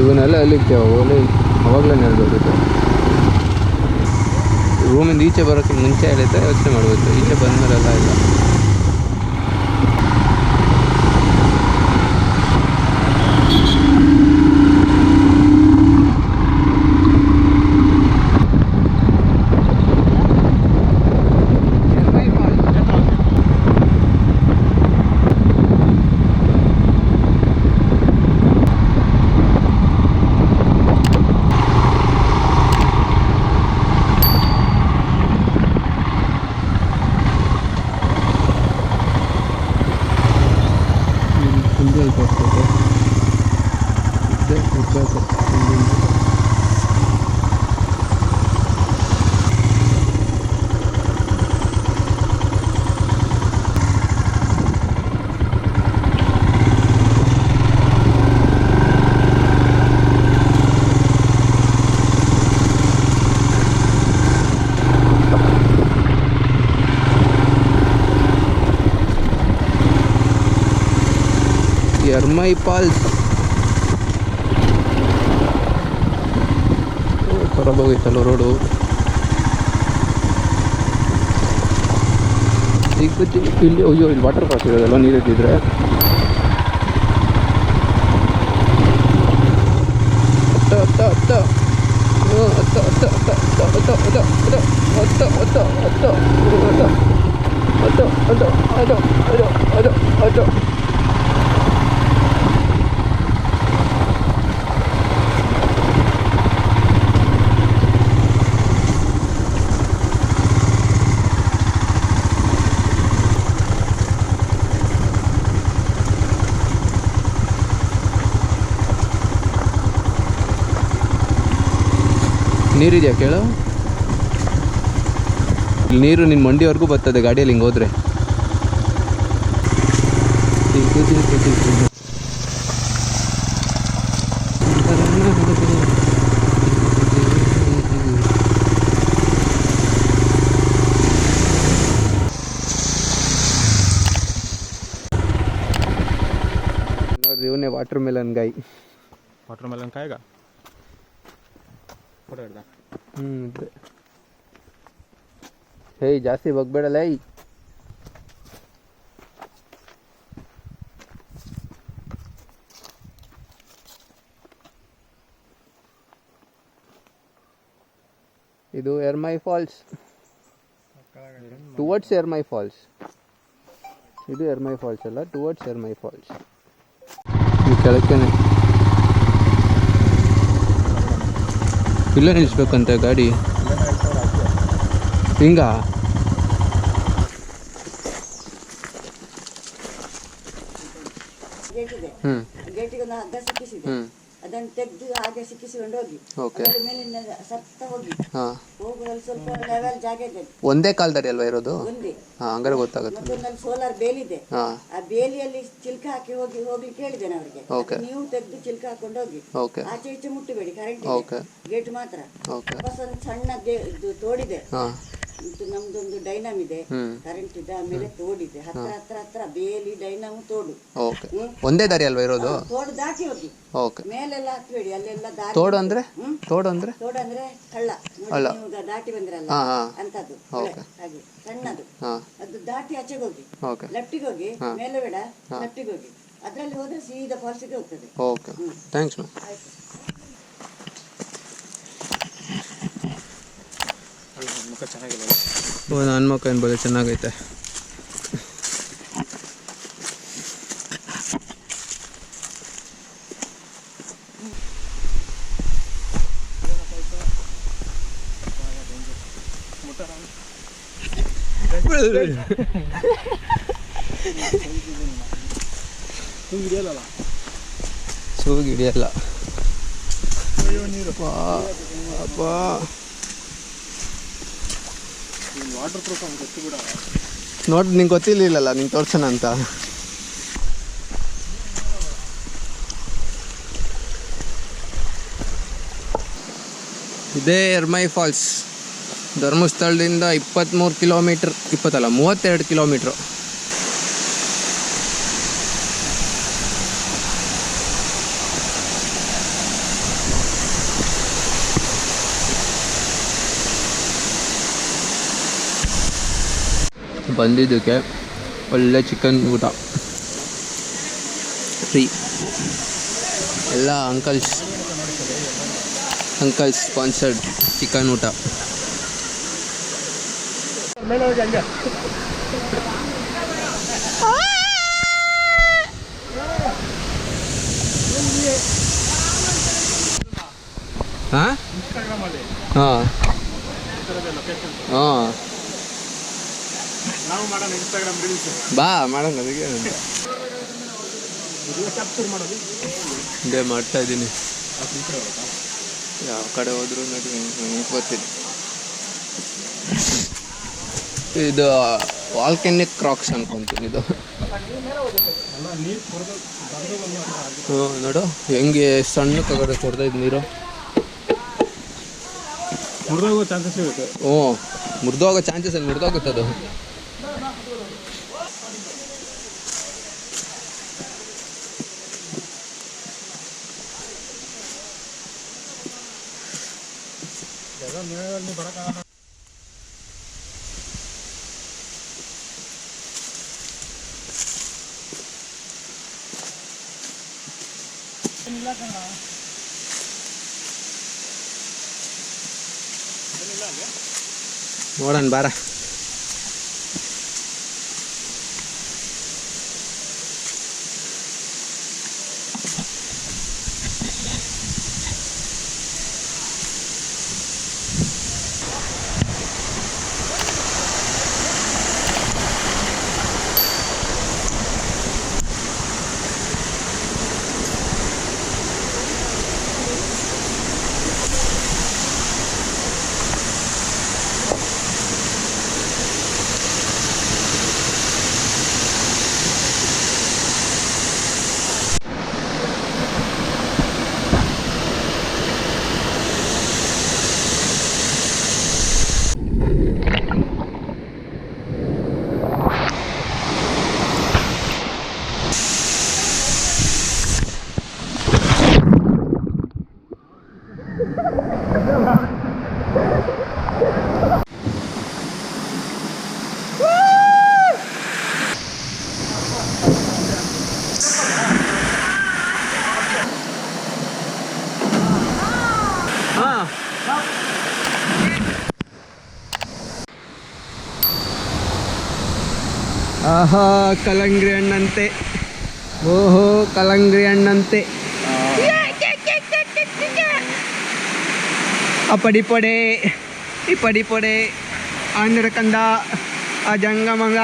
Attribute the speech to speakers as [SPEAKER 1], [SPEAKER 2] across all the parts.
[SPEAKER 1] ಇವನ್ನೆಲ್ಲ ಅಲ್ಲಿಕ್ಕೆ ಹೋಗಲಿ ಅವಾಗಲೇ ನೆರವೇರುತ್ತೆ. ರೂಮಿಂದ ಈಚೆ ಬರೋಕ್ಕೆ ಮುಂಚೆ ಹೇಳಿದ್ದೆ ಯೋಚನೆ ಮಾಡಬೇಕು, ಈಚೆ ಬಂದಮೇಲೆಲ್ಲ ಇಲ್ಲ. Ermayi Falls. ಖರಾಬ್ ಹೋಗೈತಲ್ಲ ರೋಡು. ಇಲ್ಲಿ ಅಯ್ಯೋ ಇಲ್ಲಿ ವಾಟರ್ ಪಾಸ್ ಇರೋದಲ್ಲ ನೀರಿದ್ದಿದ್ರೆ. ನೀರಿದೆಯಾ ಕೇಳು. ಇಲ್ಲಿ ನೀರು ನಿನ್ನ ಮಂಡಿವರೆಗೂ ಬರ್ತದೆ ಗಾಡಿಯಲ್ಲಿ ಹಿಂಗೆ ಹೋದರೆ. ನೋಡ್ರಿ ಇವನೇ ವಾಟರ್ ಮೆಲನ್ ಗಾಯಿ.
[SPEAKER 2] ವಾಟರ್ ಮೆಲನ್ ಕಾಯಿಗ ಫೋಟೋ ಹಿಡ್ದ.
[SPEAKER 1] ಹೇಯ್ ಜಾಸ್ತಿ ಬಗ್ಬೇಡಲ್ಲ. ಇದು Ermayi falls. Towards Ermayi falls. ಇದು ಎರ್ಮಾಯಿ ಫಾಲ್ಸ್ ಅಲ್ಲ, ಟುವರ್ಡ್ಸ್ ಎರ್ಮಾಯಿ ಫಾಲ್ಸ್. ಈ ಕೆಳಕ್ಕೇನೆ ಇಲ್ಲೇ ನಿಲ್ಲಿಸ್ಬೇಕಂತೆ ಗಾಡಿ. ಹಿಂಗ
[SPEAKER 3] ಗೇಟಿಗೆ ಒಂದು ಹಗ್ಗ ಸಿಕ್ಕಿಸಿದೆ, ಅದನ್ನು ತೆಗೆದು ಹಾಗೆ ಸಿಕ್ಕಿಸಿಕೊಂಡು ಹೋಗಿ ಮೇಲಿಂದ ಸತ್ತ ಹೋಗಿ ಹೋಗುವಲ್ಲಿ ಸ್ವಲ್ಪ ಲೆವೆಲ್ ಜಾಗ ಇದೆ.
[SPEAKER 1] ಒಂದೇ ಕಾಲದಲ್ಲಿ ಅಲ್ವಾ ಇರೋದು?
[SPEAKER 3] ಒಂದೇ.
[SPEAKER 1] ಹಂಗಾರೆ ಗೊತ್ತಾಗುತ್ತೆ.
[SPEAKER 3] ಮತ್ತೊಂದಲ್ಲಿ ಸೋಲಾರ್ ಬೇಲಿದೆ, ಆ ಬೇಲಿಯಲ್ಲಿ ಚಿಲ್ಕ ಹಾಕಿ ಹೋಗ್ಲಿಕ್ಕೆ ಹೇಳಿದ್ದೇನೆ ಅವರಿಗೆ. ನೀವು ತೆಗೆದು ಚಿಲ್ಕ ಹಾಕೊಂಡು ಹೋಗಿ, ಆಚೆ ಈಚೆ ಮುಟ್ಟಬೇಡಿ, ಕರೆಂಟ್ ಗೇಟ್ ಮಾತ್ರ. ಬಸ್ ಒಂದು ಸಣ್ಣ ತೋಡಿದೆ, ನಮ್ದೊಂದು ಡೈನಮ್ ಇದೆ, ಕರೆಂಟ್ ಇದೆ, ಆಮೇಲೆ ತೋಡಿದೆ. ಹತ್ರ ಬೇಲಿ ಡೈನಮ್ ತೋಡು
[SPEAKER 1] ಒಂದೇ ದಾರಿ ಅಲ್ವಾ ಇರೋದು?
[SPEAKER 3] ತೋಡು ದಾಟಿ ಹೋಗಿ ಮೇಲೆಲ್ಲ ಹತ್ಬೇಡಿ, ಅಲ್ಲೆಲ್ಲ ದಾರಿ.
[SPEAKER 1] ತೋಡು ಅಂದ್ರೆ
[SPEAKER 3] ಹಳ್ಳ, ನೀವು ದಾಟಿ ಬಂದ್ರಲ್ಲ ಅಂತದ್ದು ಹಾಗೆ ಸಣ್ಣದು. ಅದು ದಾಟಿ ಆಚೆಗೆ ಹೋಗಿ, ಲೆಫ್ಟಿಗೆ ಹೋಗಿ, ಮೇಲೆ ಬೇಡ, ಲೆಫ್ಟಿಗೆ ಹೋಗಿ. ಅದ್ರಲ್ಲಿ ಹೋದ್ರೆ ಸೀದಾ ಫಾಲ್ಸಿಗೆ ಹೋಗ್ತದೆ.
[SPEAKER 1] ಥ್ಯಾಂಕ್ಸ್. ನನ್ನ ಮುಖ ಏನು ಬಗ್ಗೆ ಚೆನ್ನಾಗೈತೆ. ಸೂಗ್ ಹಿಡಿಯಲ್ಲ. ನೋಡಿ ನಿಂಗೆ ಗೊತ್ತಿರ್ಲಿಲ್ಲಲ್ಲ, ನಿಂಗೆ ತೋರ್ಸೋಣ ಅಂತ. ಇದೇ ಎರ್ಮಾಯಿ ಫಾಲ್ಸ್. ಧರ್ಮಸ್ಥಳದಿಂದ 23 kilometre, 32 kilometre. ಬಂದಿದ್ದಕ್ಕೆ ಒಳ್ಳೆ ಚಿಕನ್ ಊಟ ಫ್ರೀ. ಎಲ್ಲ ಅಂಕಲ್ಸ್ ಸ್ಪಾನ್ಸರ್ಡ್ ಚಿಕನ್ ಊಟ. ಹಾಂ ಹಾಂ ಹಾಂ ಬಾ ಮಾಡೋಣ. ಅದಕ್ಕೆ ಇದೇ ಮಾಡ್ತಾ ಇದ್ದೀನಿ. ಯಾವ ಕಡೆ ಹೋದ್ರು ನನಗೆ ಗೊತ್ತಿಲ್ಲ. ಇದು ವಾಲ್ಕೆನಿಕ್ ರಾಕ್ಸ್ ಅನ್ಕೊಂತೀನಿ ಇದು. ನೋಡು ಹೆಂಗೆ ಸಣ್ಣ ಕಡೆ ಕೊಡ್ತಾ ಇದ್ದು ನೀರು.
[SPEAKER 2] ಮುರಿದೋಗೋ ಚಾನ್ಸಸ್ ಇರುತ್ತೆ.
[SPEAKER 1] ಮುರಿದೋಗೋ ಚಾನ್ಸಸ್ ಮುರಿದೋಗುತ್ತೆ ಅದು. ನೋಡೋಣ ಬಾರ. ಆಹಾ ಕಲಂಗ್ರಿ ಹಣ್ಣಂತೆ. ಓಹೋ ಕಲಂಗ್ರಿ ಹಣ್ಣಂತೆ. ಅಪಡಿ ಪೊಡೆ ಇಪಡಿ ಪೊಡೆ ಆಂಧ್ರ ಕಂದ ಆ ಜಂಗಮಂಗ.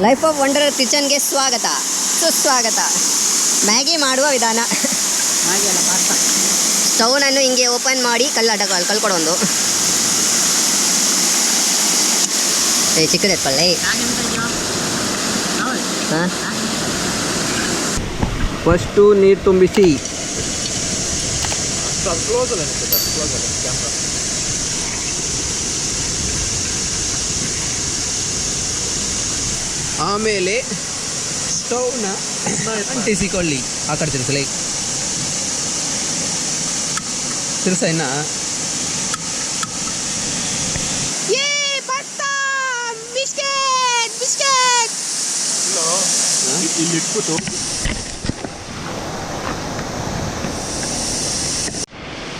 [SPEAKER 4] ಲೈಫ್ ಆಫ್ ವಂಡರ್ ಕಿಚನ್ಗೆ ಸ್ವಾಗತ ಸುಸ್ವಾಗತ. ಮ್ಯಾಗಿ ಮಾಡುವ ವಿಧಾನ. ಸ್ಟೌನನ್ನು ಹಿಂಗೆ ಓಪನ್ ಮಾಡಿ ಕಲ್ಕೊಡೊಂದು. ಚಿಕ್ಕದೆತ್ಕೊಳ್ಳಿ. ಹಾಂ,
[SPEAKER 1] ಫಸ್ಟು ನೀರು ತುಂಬಿಸಿ. ಆಮೇಲೆ ಸ್ಟವ್ನ ಅಂಟಿಸಿಕೊಳ್ಳಿ. ಆ ಕಡೆ ತಿರ್ಸಲಿ. ತಿರ್ಸ ಇನ್ನ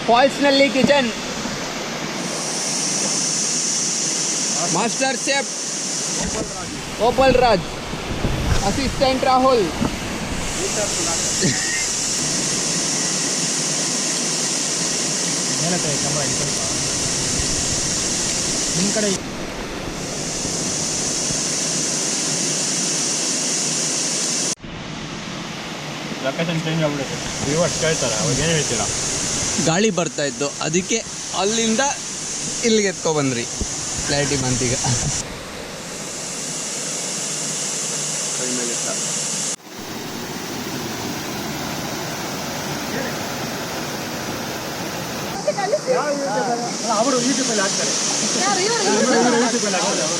[SPEAKER 1] ಫಾಲ್ಸ್ನಲ್ಲಿ kitchen. Master chef Opal Raj, assistant Rahul.
[SPEAKER 2] ನಿಮ್ಮ ಕಡೆ ಲೊಕೇಶನ್ ಚೇಂಜ್ ಆಗ್ಬಿಡುತ್ತೆ. ವ್ಯೂವರ್ಸ್ ಕೇಳ್ತಾರೆ, ಅವಾಗ ಏನು ಹೇಳ್ತೀರಾ?
[SPEAKER 1] ಗಾಳಿ ಬರ್ತಾ ಇತ್ತು, ಅದಕ್ಕೆ ಅಲ್ಲಿಂದ ಇಲ್ಲಿಗೆ ಎತ್ಕೊಬಂದ್ರಿ. ಕ್ಲಾರಿಟಿ ಬಂತೀಗ. ಕೈ ಮೇಲೆ
[SPEAKER 2] ಅವರು ಯೂಟ್ಯೂಬಲ್ಲಿ ಹಾಕ್ತಾರೆ.
[SPEAKER 5] ಯಾರು ಇವರು
[SPEAKER 2] ಯೂಟ್ಯೂಬಲ್ಲಿ ಹಾಕ್ತಾರೆ.